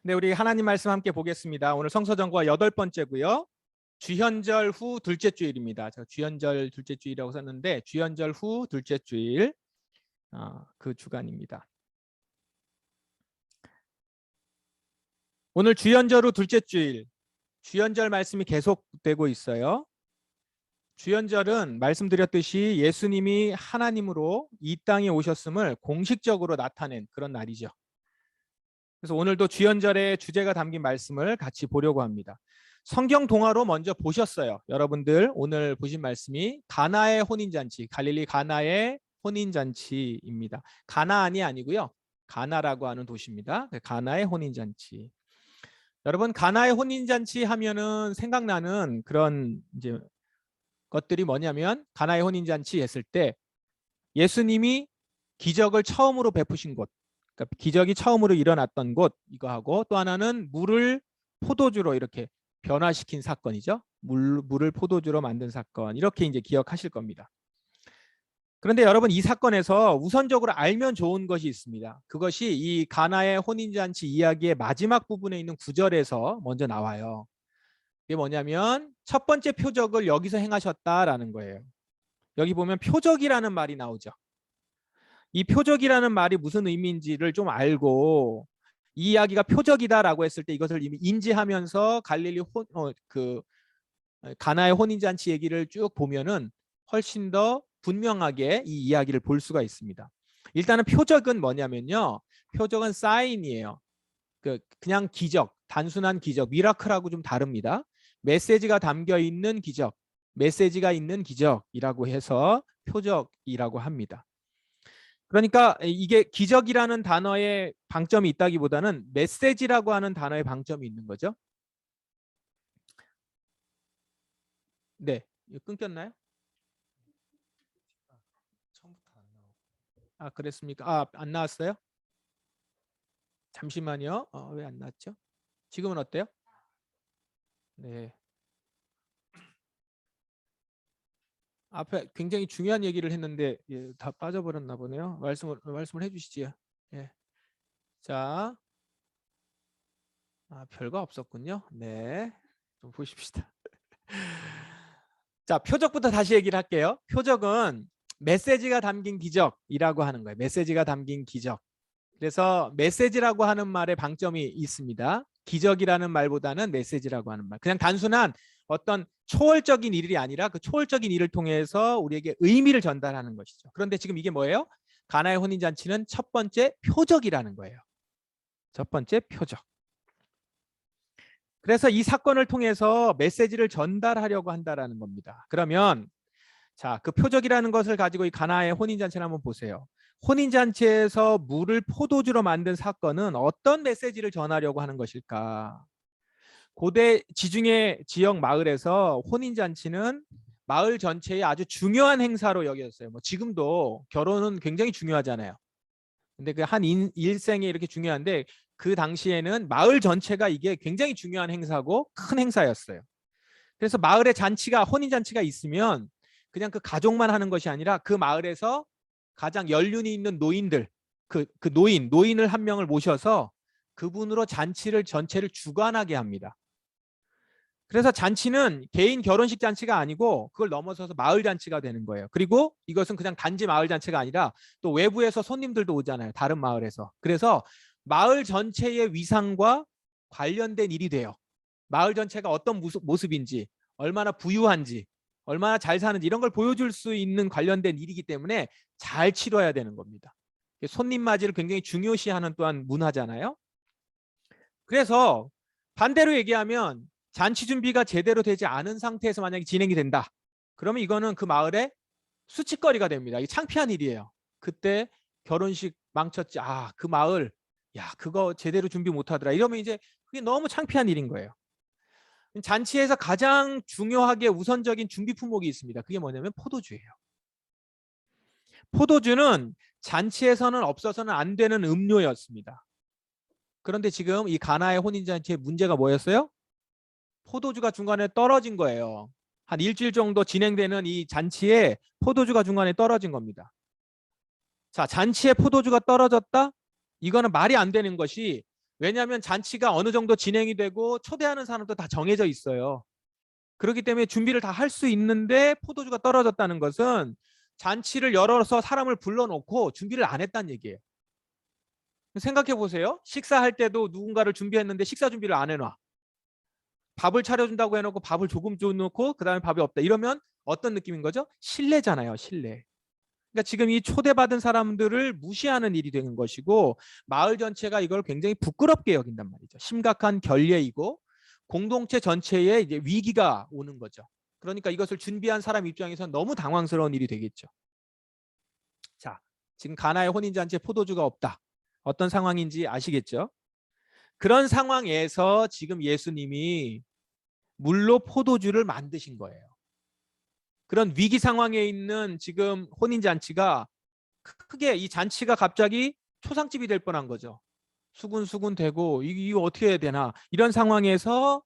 네, 우리 하나님 말씀 함께 보겠습니다. 오늘 성서정과 8번째고요. 주현절 후 둘째 주일입니다. 제가 주현절 둘째 주일이라고 썼는데 주현절 후 둘째 주일 그 주간입니다. 오늘 주현절 후 둘째 주일, 주현절 말씀이 계속되고 있어요. 주현절은 말씀드렸듯이 예수님이 하나님으로 이 땅에 오셨음을 공식적으로 나타낸 그런 날이죠. 그래서 오늘도 주현절의 주제가 담긴 말씀을 같이 보려고 합니다. 성경 동화로 먼저 보셨어요. 여러분들 오늘 보신 말씀이 가나의 혼인잔치, 갈릴리 가나의 혼인잔치입니다. 가나안이 아니고요. 가나라고 하는 도시입니다. 가나의 혼인잔치. 여러분 가나의 혼인잔치 하면은 생각나는 그런 이제 것들이 뭐냐면 가나의 혼인잔치 했을 때 예수님이 기적을 처음으로 베푸신 곳, 그러니까 기적이 처음으로 일어났던 곳 이거하고 또 하나는 물을 포도주로 이렇게 변화시킨 사건이죠. 물을 포도주로 만든 사건 이렇게 이제 기억하실 겁니다. 그런데 여러분 이 사건에서 우선적으로 알면 좋은 것이 있습니다. 그것이 이 가나의 혼인잔치 이야기의 마지막 부분에 있는 구절에서 먼저 나와요. 이게 뭐냐면 첫 번째 표적을 여기서 행하셨다라는 거예요. 여기 보면 표적이라는 말이 나오죠. 이 표적이라는 말이 무슨 의미인지를 좀 알고 이 이야기가 표적이다라고 했을 때 이것을 이미 인지하면서 갈릴리 가나의 혼인잔치 얘기를 쭉 보면은 훨씬 더 분명하게 이 이야기를 볼 수가 있습니다. 일단은 표적은 뭐냐면요. 표적은 사인이에요. 그냥 기적, 단순한 기적, 미라클하고 좀 다릅니다. 메시지가 담겨 있는 기적, 메시지가 있는 기적이라고 해서 표적이라고 합니다. 그러니까 이게 기적이라는 단어의 방점이 있다기보다는 메시지라고 하는 단어의 방점이 있는 거죠. 네, 이거 끊겼나요? 처음부터 안 나오고. 그랬습니까? 안 나왔어요? 잠시만요. 왜 안 나왔죠? 지금은 어때요? 네. 앞에 굉장히 중요한 얘기를 했는데 다 빠져버렸나 보네요. 말씀을 해주시지요. 예. 자, 별거 없었군요. 네, 좀 보십시다. 자, 표적부터 다시 얘기를 할게요. 표적은 메시지가 담긴 기적이라고 하는 거예요. 메시지가 담긴 기적. 그래서 메시지라고 하는 말에 방점이 있습니다. 기적이라는 말보다는 메시지라고 하는 말. 그냥 단순한 어떤 초월적인 일이 아니라 그 초월적인 일을 통해서 우리에게 의미를 전달하는 것이죠. 그런데 지금 이게 뭐예요? 가나의 혼인잔치는 첫 번째 표적이라는 거예요. 첫 번째 표적. 그래서 이 사건을 통해서 메시지를 전달하려고 한다라는 겁니다. 그러면 자, 그 표적이라는 것을 가지고 이 가나의 혼인잔치를 한번 보세요. 혼인잔치에서 물을 포도주로 만든 사건은 어떤 메시지를 전하려고 하는 것일까? 고대 지중해 지역 마을에서 혼인잔치는 마을 전체의 아주 중요한 행사로 여겨졌어요. 뭐 지금도 결혼은 굉장히 중요하잖아요. 근데 그 한 일생에 이렇게 중요한데 그 당시에는 마을 전체가 이게 굉장히 중요한 행사고 큰 행사였어요. 그래서 마을에 잔치가 혼인잔치가 있으면 그냥 그 가족만 하는 것이 아니라 그 마을에서 가장 연륜이 있는 노인들 노인을 한 명을 모셔서 그분으로 잔치를 전체를 주관하게 합니다. 그래서 잔치는 개인 결혼식 잔치가 아니고 그걸 넘어서서 마을 잔치가 되는 거예요. 그리고 이것은 그냥 단지 마을 잔치가 아니라 또 외부에서 손님들도 오잖아요. 다른 마을에서. 그래서 마을 전체의 위상과 관련된 일이 돼요. 마을 전체가 어떤 모습인지, 얼마나 부유한지, 얼마나 잘 사는지 이런 걸 보여줄 수 있는 관련된 일이기 때문에 잘 치러야 되는 겁니다. 손님 맞이를 굉장히 중요시하는 또한 문화잖아요. 그래서 반대로 얘기하면 잔치 준비가 제대로 되지 않은 상태에서 만약에 진행이 된다. 그러면 이거는 그 마을의 수치거리가 됩니다. 이게 창피한 일이에요. 그때 결혼식 망쳤지. 그 마을 그거 제대로 준비 못하더라. 이러면 이제 그게 너무 창피한 일인 거예요. 잔치에서 가장 중요하게 우선적인 준비 품목이 있습니다. 그게 뭐냐면 포도주예요. 포도주는 잔치에서는 없어서는 안 되는 음료였습니다. 그런데 지금 이 가나의 혼인잔치의 문제가 뭐였어요? 포도주가 중간에 떨어진 거예요. 한 일주일 정도 진행되는 이 잔치에 포도주가 중간에 떨어진 겁니다. 자, 잔치에 포도주가 떨어졌다? 이거는 말이 안 되는 것이 왜냐하면 잔치가 어느 정도 진행이 되고 초대하는 사람도 다 정해져 있어요. 그렇기 때문에 준비를 다 할 수 있는데 포도주가 떨어졌다는 것은 잔치를 열어서 사람을 불러놓고 준비를 안 했다는 얘기예요. 생각해 보세요. 식사할 때도 누군가를 준비했는데 식사 준비를 안 해놔. 밥을 차려준다고 해놓고 밥을 조금 줘놓고 그다음에 밥이 없다. 이러면 어떤 느낌인 거죠? 신뢰잖아요. 신뢰. 그러니까 지금 이 초대받은 사람들을 무시하는 일이 되는 것이고 마을 전체가 이걸 굉장히 부끄럽게 여긴단 말이죠. 심각한 결례이고 공동체 전체에 이제 위기가 오는 거죠. 그러니까 이것을 준비한 사람 입장에서 너무 당황스러운 일이 되겠죠. 자, 지금 가나의 혼인잔치에 포도주가 없다. 어떤 상황인지 아시겠죠? 그런 상황에서 지금 예수님이 물로 포도주를 만드신 거예요. 그런 위기 상황에 있는 지금 혼인잔치가 크게 이 잔치가 갑자기 초상집이 될 뻔한 거죠. 수군수군 되고 이거 어떻게 해야 되나 이런 상황에서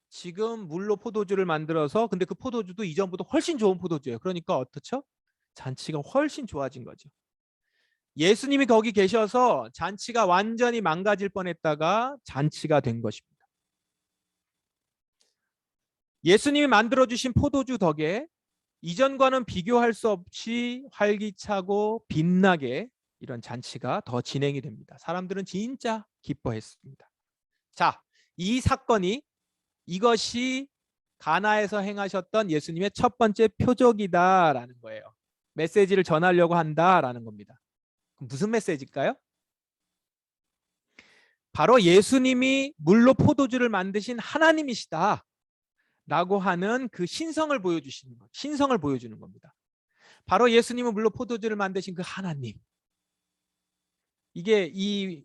지금 물로 포도주를 만들어서 근데 그 포도주도 이전보다 훨씬 좋은 포도주예요. 그러니까 어떻죠? 잔치가 훨씬 좋아진 거죠. 예수님이 거기 계셔서 잔치가 완전히 망가질 뻔했다가 잔치가 된 것입니다. 예수님이 만들어주신 포도주 덕에 이전과는 비교할 수 없이 활기차고 빛나게 이런 잔치가 더 진행이 됩니다. 사람들은 진짜 기뻐했습니다. 자, 이 사건이 이것이 가나에서 행하셨던 예수님의 첫 번째 표적이다라는 거예요. 메시지를 전하려고 한다라는 겁니다. 그럼 무슨 메시지일까요? 바로 예수님이 물로 포도주를 만드신 하나님이시다 라고 하는 그 신성을 보여주시는 것, 신성을 보여주는 겁니다. 바로 예수님은 물로 포도주를 만드신 그 하나님. 이게 이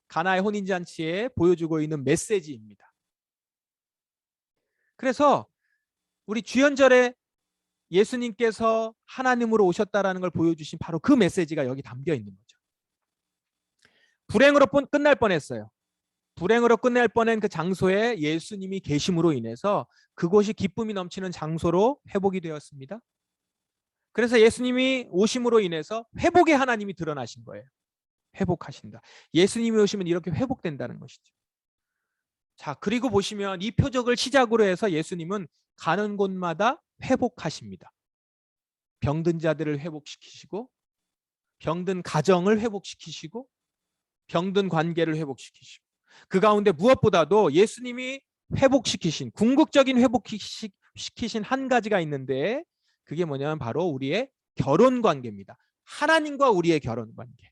가나의 혼인잔치에 보여주고 있는 메시지입니다. 그래서 우리 주연절에 예수님께서 하나님으로 오셨다라는 걸 보여주신 바로 그 메시지가 여기 담겨 있는 거죠. 불행으로 끝날 뻔했어요. 불행으로 끝날 뻔한 그 장소에 예수님이 계심으로 인해서 그곳이 기쁨이 넘치는 장소로 회복이 되었습니다. 그래서 예수님이 오심으로 인해서 회복의 하나님이 드러나신 거예요. 회복하신다. 예수님이 오시면 이렇게 회복된다는 것이죠. 자, 그리고 보시면 이 표적을 시작으로 해서 예수님은 가는 곳마다 회복하십니다. 병든 자들을 회복시키시고 병든 가정을 회복시키시고 병든 관계를 회복시키시고 그 가운데 무엇보다도 예수님이 회복시키신 궁극적인 회복시키신 한 가지가 있는데 그게 뭐냐면 바로 우리의 결혼 관계입니다. 하나님과 우리의 결혼 관계.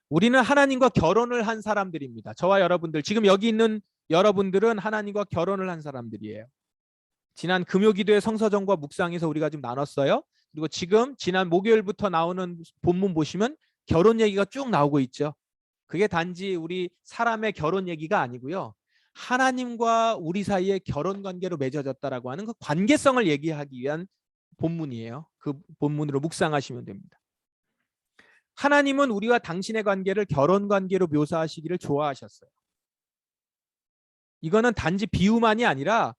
우리는 하나님과 결혼을 한 사람들입니다. 저와 여러분들, 지금 여기 있는 여러분들은 하나님과 결혼을 한 사람들이에요. 지난 금요기도의 성서정과 묵상에서 우리가 좀 나눴어요. 그리고 지금 지난 목요일부터 나오는 본문 보시면 결혼 얘기가 쭉 나오고 있죠. 그게 단지 우리 사람의 결혼 얘기가 아니고요. 하나님과 우리 사이의 결혼 관계로 맺어졌다라고 하는 그 관계성을 얘기하기 위한 본문이에요. 그 본문으로 묵상하시면 됩니다. 하나님은 우리와 당신의 관계를 결혼 관계로 묘사하시기를 좋아하셨어요. 이거는 단지 비유만이 아니라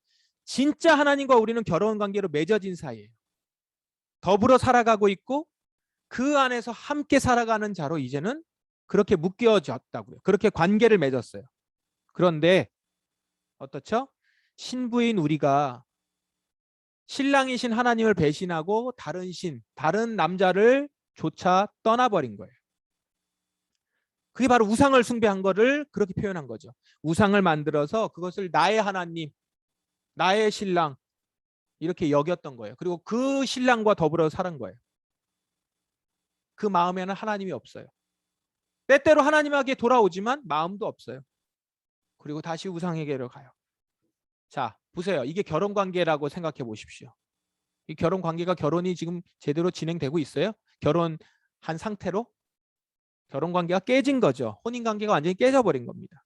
진짜 하나님과 우리는 결혼 관계로 맺어진 사이예요. 더불어 살아가고 있고 그 안에서 함께 살아가는 자로 이제는 그렇게 묶여졌다고요. 그렇게 관계를 맺었어요. 그런데 어떻죠? 신부인 우리가 신랑이신 하나님을 배신하고 다른 남자를 조차 떠나버린 거예요. 그게 바로 우상을 숭배한 거를 그렇게 표현한 거죠. 우상을 만들어서 그것을 나의 하나님, 나의 신랑 이렇게 여겼던 거예요. 그리고 그 신랑과 더불어 살은 거예요. 그 마음에는 하나님이 없어요. 때때로 하나님에게 돌아오지만 마음도 없어요. 그리고 다시 우상에게로 가요. 자, 보세요. 이게 결혼 관계라고 생각해 보십시오. 이 결혼 관계가 결혼이 지금 제대로 진행되고 있어요? 결혼한 상태로? 결혼 관계가 깨진 거죠. 혼인 관계가 완전히 깨져버린 겁니다.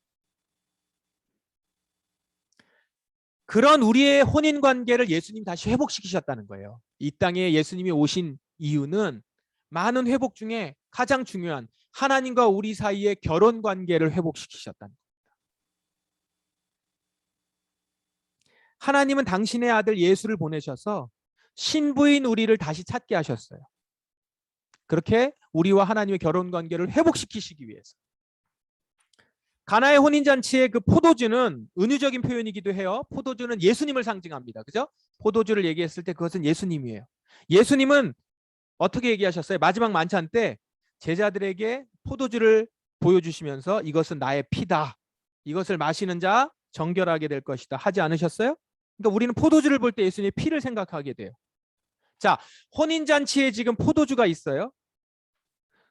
그런 우리의 혼인 관계를 예수님이 다시 회복시키셨다는 거예요. 이 땅에 예수님이 오신 이유는 많은 회복 중에 가장 중요한 하나님과 우리 사이의 결혼 관계를 회복시키셨다는 겁니다. 하나님은 당신의 아들 예수를 보내셔서 신부인 우리를 다시 찾게 하셨어요. 그렇게 우리와 하나님의 결혼 관계를 회복시키시기 위해서. 가나의 혼인잔치의 그 포도주는 은유적인 표현이기도 해요. 포도주는 예수님을 상징합니다. 그죠? 포도주를 얘기했을 때 그것은 예수님이에요. 예수님은 어떻게 얘기하셨어요? 마지막 만찬 때 제자들에게 포도주를 보여주시면서 이것은 나의 피다. 이것을 마시는 자 정결하게 될 것이다. 하지 않으셨어요? 그러니까 우리는 포도주를 볼 때 예수님의 피를 생각하게 돼요. 자, 혼인잔치에 지금 포도주가 있어요.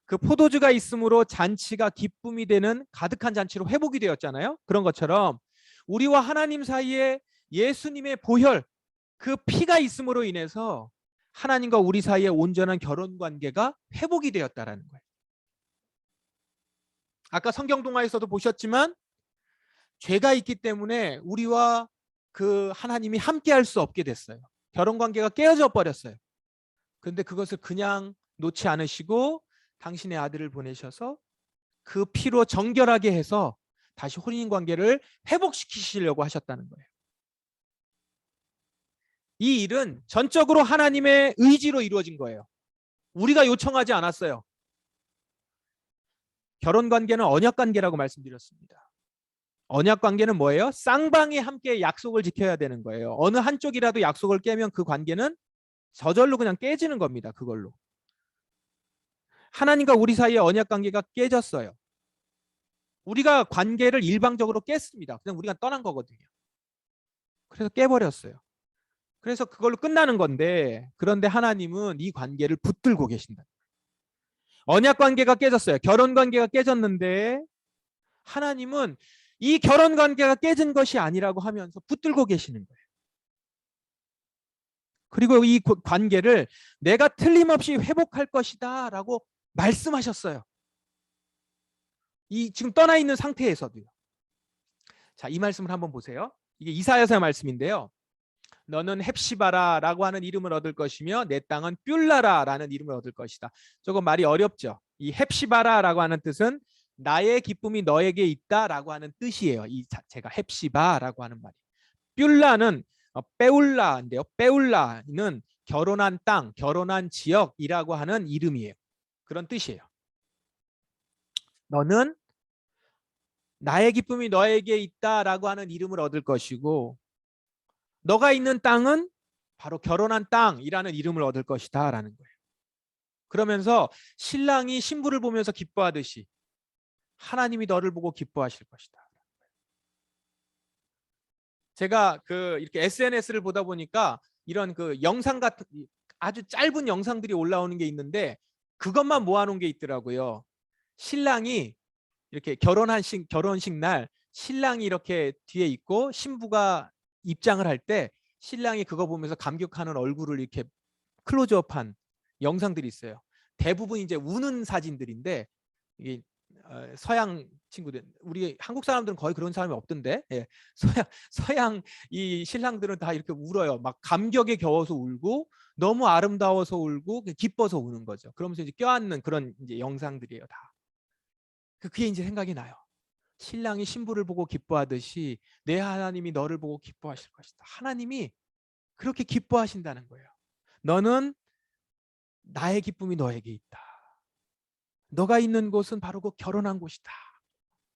그 포도주가 있으므로 잔치가 기쁨이 되는 가득한 잔치로 회복이 되었잖아요. 그런 것처럼 우리와 하나님 사이에 예수님의 보혈, 그 피가 있음으로 인해서 하나님과 우리 사이에 온전한 결혼 관계가 회복이 되었다라는 거예요. 아까 성경 동화에서도 보셨지만 죄가 있기 때문에 우리와 그 하나님이 함께 할 수 없게 됐어요. 결혼 관계가 깨어져 버렸어요. 그런데 그것을 그냥 놓지 않으시고 당신의 아들을 보내셔서 그 피로 정결하게 해서 다시 혼인 관계를 회복시키시려고 하셨다는 거예요. 이 일은 전적으로 하나님의 의지로 이루어진 거예요. 우리가 요청하지 않았어요. 결혼 관계는 언약 관계라고 말씀드렸습니다. 언약 관계는 뭐예요? 쌍방이 함께 약속을 지켜야 되는 거예요. 어느 한쪽이라도 약속을 깨면 그 관계는 저절로 그냥 깨지는 겁니다. 그걸로. 하나님과 우리 사이의 언약 관계가 깨졌어요. 우리가 관계를 일방적으로 깼습니다. 그냥 우리가 떠난 거거든요. 그래서 깨버렸어요. 그래서 그걸로 끝나는 건데, 그런데 하나님은 이 관계를 붙들고 계신다. 언약 관계가 깨졌어요. 결혼 관계가 깨졌는데 하나님은 이 결혼 관계가 깨진 것이 아니라고 하면서 붙들고 계시는 거예요. 그리고 이 관계를 내가 틀림없이 회복할 것이다 라고 말씀하셨어요. 이 지금 떠나 있는 상태에서도요. 자, 이 말씀을 한번 보세요. 이게 이사야서의 말씀인데요. 너는 헵시바라라고 하는 이름을 얻을 것이며 내 땅은 뷸라라라는 이름을 얻을 것이다. 조금 말이 어렵죠. 이 헵시바라라고 하는 뜻은 나의 기쁨이 너에게 있다라고 하는 뜻이에요. 이 자체가 헵시바라고 하는 말이. 뷸라는 빼울라인데요. 빼울라는 결혼한 땅, 결혼한 지역이라고 하는 이름이에요. 그런 뜻이에요. 너는 나의 기쁨이 너에게 있다라고 하는 이름을 얻을 것이고 너가 있는 땅은 바로 결혼한 땅이라는 이름을 얻을 것이다 라는 거예요. 그러면서 신랑이 신부를 보면서 기뻐하듯이 하나님이 너를 보고 기뻐하실 것이다. 제가 이렇게 SNS를 보다 보니까 이런 그 영상 같은 아주 짧은 영상들이 올라오는 게 있는데 그것만 모아놓은 게 있더라고요. 신랑이 이렇게 결혼식 날 신랑이 이렇게 뒤에 있고 신부가 입장을 할 때 신랑이 그거 보면서 감격하는 얼굴을 이렇게 클로즈업한 영상들이 있어요. 대부분 이제 우는 사진들인데 이게 서양 친구들, 우리 한국 사람들은 거의 그런 사람이 없던데, 예. 서양 이 신랑들은 다 이렇게 울어요. 막 감격에 겨워서 울고 너무 아름다워서 울고 기뻐서 우는 거죠. 그러면서 이제 껴안는 그런 이제 영상들이에요, 다. 그게 이제 생각이 나요. 신랑이 신부를 보고 기뻐하듯이 내 하나님이 너를 보고 기뻐하실 것이다. 하나님이 그렇게 기뻐하신다는 거예요. 너는 나의 기쁨이 너에게 있다. 너가 있는 곳은 바로 그 결혼한 곳이다.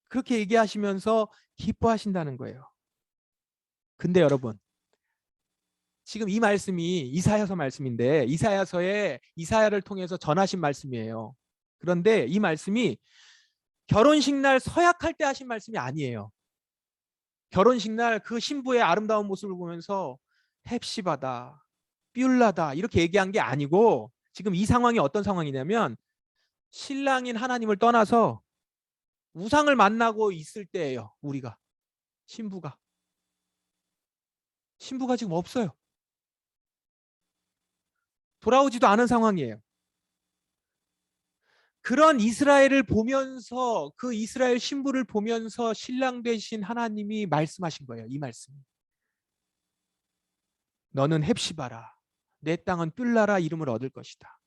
그렇게 얘기하시면서 기뻐하신다는 거예요. 근데 여러분, 지금 이 말씀이 이사야서 말씀인데 이사야를 통해서 전하신 말씀이에요. 그런데 이 말씀이 결혼식 날 서약할 때 하신 말씀이 아니에요. 결혼식 날 그 신부의 아름다운 모습을 보면서 헵시바다, 뷸라다 이렇게 얘기한 게 아니고 지금 이 상황이 어떤 상황이냐면 신랑인 하나님을 떠나서 우상을 만나고 있을 때예요. 우리가 신부가 지금 없어요. 돌아오지도 않은 상황이에요. 그런 이스라엘을 보면서 그 이스라엘 신부를 보면서 신랑 되신 하나님이 말씀하신 거예요. 이 말씀. 너는 헵시바라, 내 땅은 뷸라라 이름을 얻을 것이다.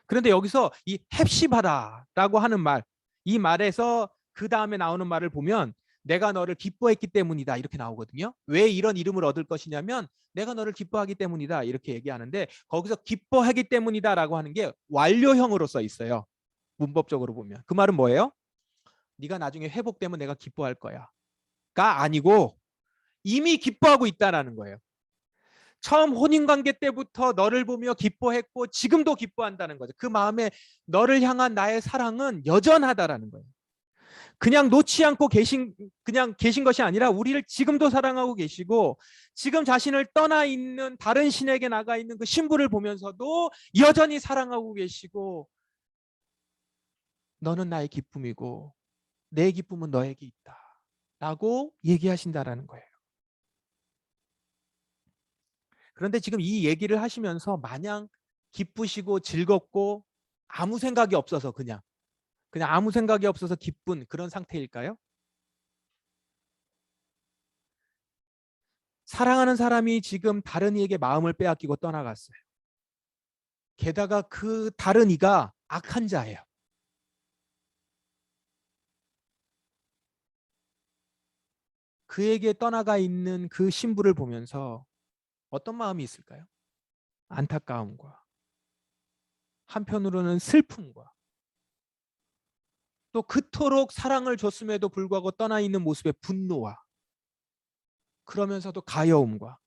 그런데 여기서 이 헵시바라라고 하는 말, 이 말에서 그 다음에 나오는 말을 보면 내가 너를 기뻐했기 때문이다 이렇게 나오거든요. 왜 이런 이름을 얻을 것이냐면 내가 너를 기뻐하기 때문이다 이렇게 얘기하는데 거기서 기뻐하기 때문이다라고 하는 게 완료형으로 써 있어요. 문법적으로 보면. 그 말은 뭐예요? 네가 나중에 회복되면 내가 기뻐할 거야. 가 아니고 이미 기뻐하고 있다라는 거예요. 처음 혼인관계 때부터 너를 보며 기뻐했고 지금도 기뻐한다는 거죠. 그 마음에 너를 향한 나의 사랑은 여전하다라는 거예요. 그냥 놓지 않고 그냥 계신 것이 아니라 우리를 지금도 사랑하고 계시고 지금 자신을 떠나 있는 다른 신에게 나가 있는 그 신부를 보면서도 여전히 사랑하고 계시고 너는 나의 기쁨이고 내 기쁨은 너에게 있다 라고 얘기하신다라는 거예요. 그런데 지금 이 얘기를 하시면서 마냥 기쁘시고 즐겁고 아무 생각이 없어서 그냥 아무 생각이 없어서 기쁜 그런 상태일까요? 사랑하는 사람이 지금 다른 이에게 마음을 빼앗기고 떠나갔어요. 게다가 그 다른 이가 악한 자예요. 그에게 떠나가 있는 그 신부를 보면서 어떤 마음이 있을까요? 안타까움과 한편으로는 슬픔과 또 그토록 사랑을 줬음에도 불구하고 떠나 있는 모습의 분노와 그러면서도 가여움과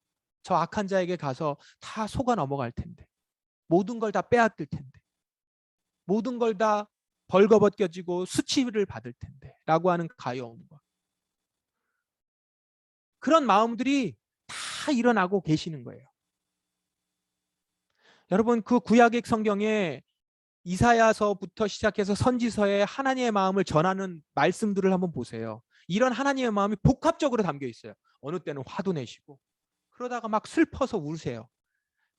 저 악한 자에게 가서 다 속아 넘어갈 텐데 모든 걸 다 빼앗길 텐데 모든 걸 다 벌거벗겨지고 수치를 받을 텐데 라고 하는 가여움과 그런 마음들이 다 일어나고 계시는 거예요. 여러분 그 구약의 성경에 이사야서부터 시작해서 선지서에 하나님의 마음을 전하는 말씀들을 한번 보세요. 이런 하나님의 마음이 복합적으로 담겨 있어요. 어느 때는 화도 내시고 그러다가 막 슬퍼서 우세요.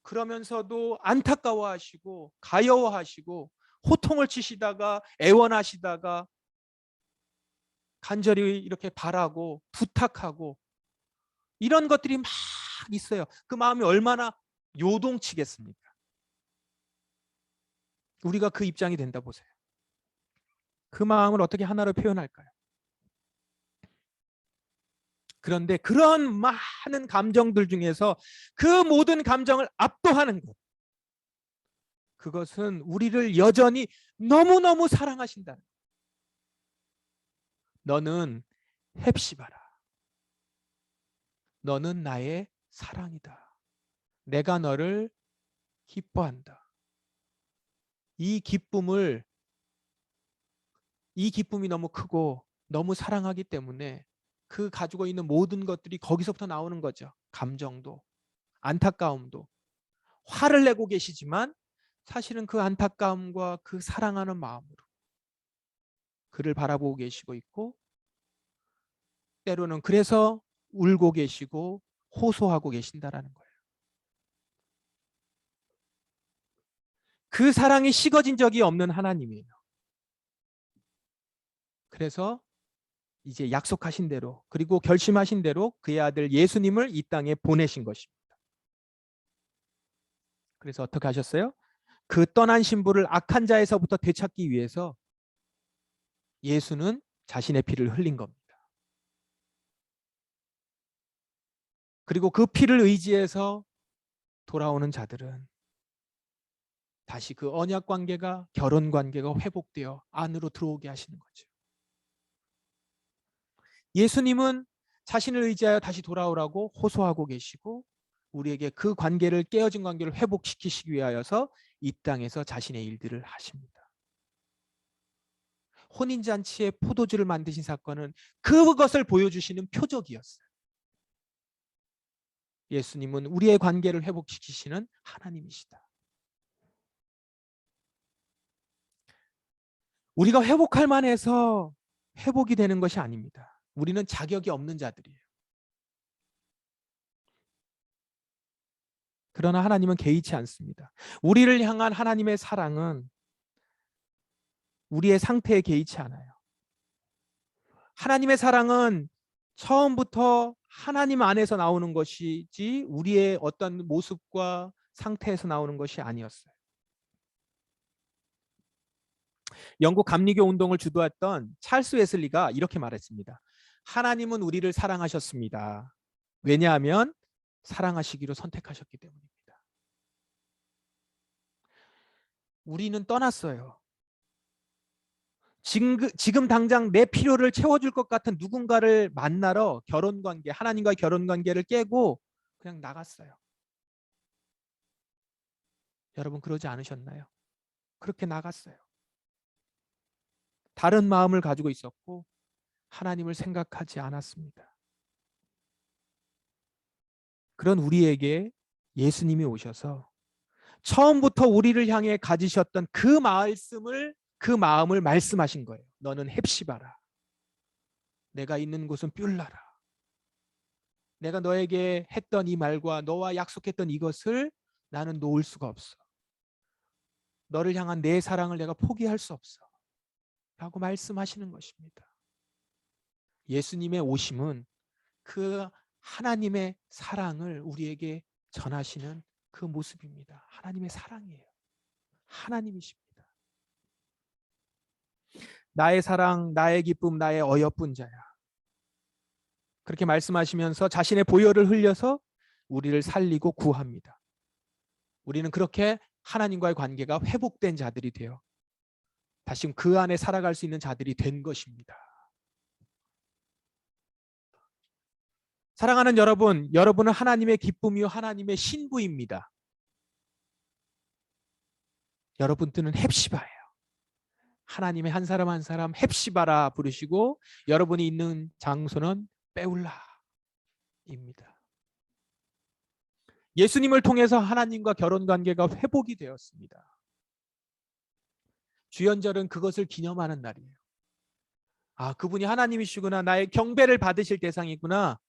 그러면서도 안타까워하시고 가여워하시고 호통을 치시다가 애원하시다가 간절히 이렇게 바라고 부탁하고 이런 것들이 막 있어요. 그 마음이 얼마나 요동치겠습니까? 우리가 그 입장이 된다 보세요. 그 마음을 어떻게 하나로 표현할까요? 그런데 그런 많은 감정들 중에서 그 모든 감정을 압도하는 것. 그것은 우리를 여전히 너무너무 사랑하신다. 너는 헵시바라. 너는 나의 사랑이다. 내가 너를 기뻐한다. 이 기쁨을 이 기쁨이 너무 크고 너무 사랑하기 때문에 그 가지고 있는 모든 것들이 거기서부터 나오는 거죠. 감정도 안타까움도 화를 내고 계시지만 사실은 그 안타까움과 그 사랑하는 마음으로 그를 바라보고 계시고 있고 때로는 그래서 울고 계시고 호소하고 계신다라는 거예요. 그 사랑이 식어진 적이 없는 하나님이에요. 그래서 이제 약속하신 대로 그리고 결심하신 대로 그의 아들 예수님을 이 땅에 보내신 것입니다. 그래서 어떻게 하셨어요? 그 떠난 신부를 악한 자에서부터 되찾기 위해서 예수는 자신의 피를 흘린 겁니다. 그리고 그 피를 의지해서 돌아오는 자들은 다시 그 언약 관계가 결혼 관계가 회복되어 안으로 들어오게 하시는 거죠. 예수님은 자신을 의지하여 다시 돌아오라고 호소하고 계시고 우리에게 그 관계를 깨어진 관계를 회복시키시기 위하여서 이 땅에서 자신의 일들을 하십니다. 혼인잔치에 포도주를 만드신 사건은 그것을 보여주시는 표적이었어요. 예수님은 우리의 관계를 회복시키시는 하나님이시다. 우리가 회복할 만해서 회복이 되는 것이 아닙니다. 우리는 자격이 없는 자들이에요. 그러나 하나님은 개의치 않습니다. 우리를 향한 하나님의 사랑은 우리의 상태에 개의치 않아요. 하나님의 사랑은 처음부터 하나님 안에서 나오는 것이지 우리의 어떤 모습과 상태에서 나오는 것이 아니었어요. 영국 감리교 운동을 주도했던 찰스 웨슬리가 이렇게 말했습니다. 하나님은 우리를 사랑하셨습니다. 왜냐하면 사랑하시기로 선택하셨기 때문입니다. 우리는 떠났어요. 지금 당장 내 필요를 채워줄 것 같은 누군가를 만나러 결혼관계, 하나님과의 결혼관계를 깨고 그냥 나갔어요. 여러분 그러지 않으셨나요? 그렇게 나갔어요. 다른 마음을 가지고 있었고 하나님을 생각하지 않았습니다. 그런 우리에게 예수님이 오셔서 처음부터 우리를 향해 가지셨던 그 마음을 말씀하신 거예요. 너는 헵시바라. 내가 있는 곳은 뷸라라. 내가 너에게 했던 이 말과 너와 약속했던 이것을 나는 놓을 수가 없어. 너를 향한 내 사랑을 내가 포기할 수 없어. 라고 말씀하시는 것입니다. 예수님의 오심은 그 하나님의 사랑을 우리에게 전하시는 그 모습입니다. 하나님의 사랑이에요. 하나님이십니다. 나의 사랑, 나의 기쁨, 나의 어여쁜 자야. 그렇게 말씀하시면서 자신의 보혈을 흘려서 우리를 살리고 구합니다. 우리는 그렇게 하나님과의 관계가 회복된 자들이 되어 다시 그 안에 살아갈 수 있는 자들이 된 것입니다. 사랑하는 여러분, 여러분은 하나님의 기쁨이요 하나님의 신부입니다. 여러분들은 헵시바예요. 하나님의 한 사람 한 사람 헵시바라 부르시고 여러분이 있는 장소는 뻬울라입니다. 예수님을 통해서 하나님과 결혼관계가 회복이 되었습니다. 주연절은 그것을 기념하는 날이에요. 아, 그분이 하나님이시구나. 나의 경배를 받으실 대상이구나.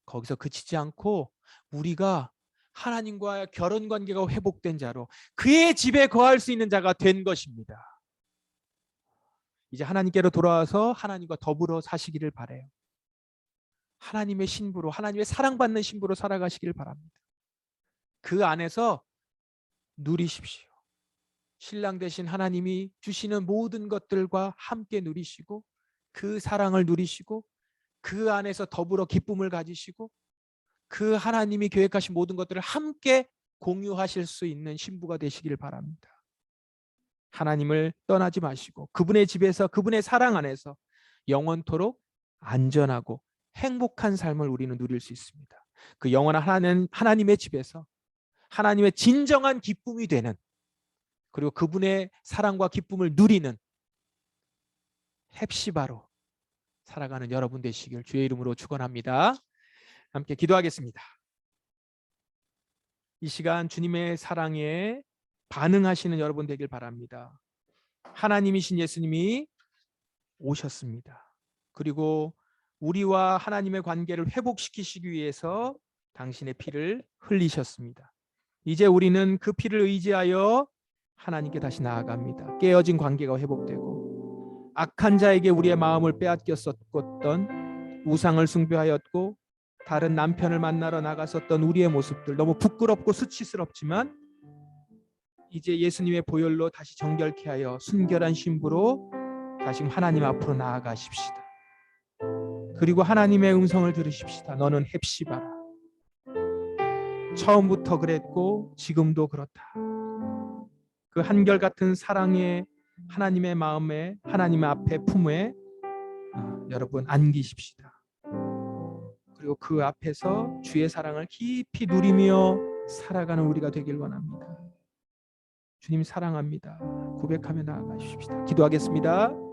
거기서 그치지 않고 우리가 하나님과의 결혼관계가 회복된 자로 그의 집에 거할 수 있는 자가 된 것입니다. 이제 하나님께로 돌아와서 하나님과 더불어 사시기를 바라요. 하나님의 신부로, 하나님의 사랑받는 신부로 살아가시길 바랍니다. 그 안에서 누리십시오. 신랑 되신 하나님이 주시는 모든 것들과 함께 누리시고 그 사랑을 누리시고 그 안에서 더불어 기쁨을 가지시고 그 하나님이 계획하신 모든 것들을 함께 공유하실 수 있는 신부가 되시길 바랍니다. 하나님을 떠나지 마시고 그분의 집에서 그분의 사랑 안에서 영원토록 안전하고 행복한 삶을 우리는 누릴 수 있습니다. 그 영원한 하나님의 집에서 하나님의 진정한 기쁨이 되는 그리고 그분의 사랑과 기쁨을 누리는 헵시바로 살아가는 여러분 되시길 주의 이름으로 축원합니다. 함께 기도하겠습니다. 이 시간 주님의 사랑에 반응하시는 여러분 되길 바랍니다. 하나님이신 예수님이 오셨습니다. 그리고 우리와 하나님의 관계를 회복시키시기 위해서 당신의 피를 흘리셨습니다. 이제 우리는 그 피를 의지하여 하나님께 다시 나아갑니다. 깨어진 관계가 회복되고 악한 자에게 우리의 마음을 빼앗겼었던 우상을 숭배하였고 다른 남편을 만나러 나갔었던 우리의 모습들 너무 부끄럽고 수치스럽지만 이제 예수님의 보혈로 다시 정결케 하여 순결한 신부로 다시 하나님 앞으로 나아가십시다. 그리고 하나님의 음성을 들으십시다. 너는 헵시바라. 처음부터 그랬고 지금도 그렇다. 그 한결같은 사랑의 하나님의 마음에 하나님의 앞에 품에 여러분 안기십시다. 그리고 그 앞에서 주의 사랑을 깊이 누리며 살아가는 우리가 되길 원합니다. 주님 사랑합니다. 고백하며 나아가십시다. 기도하겠습니다.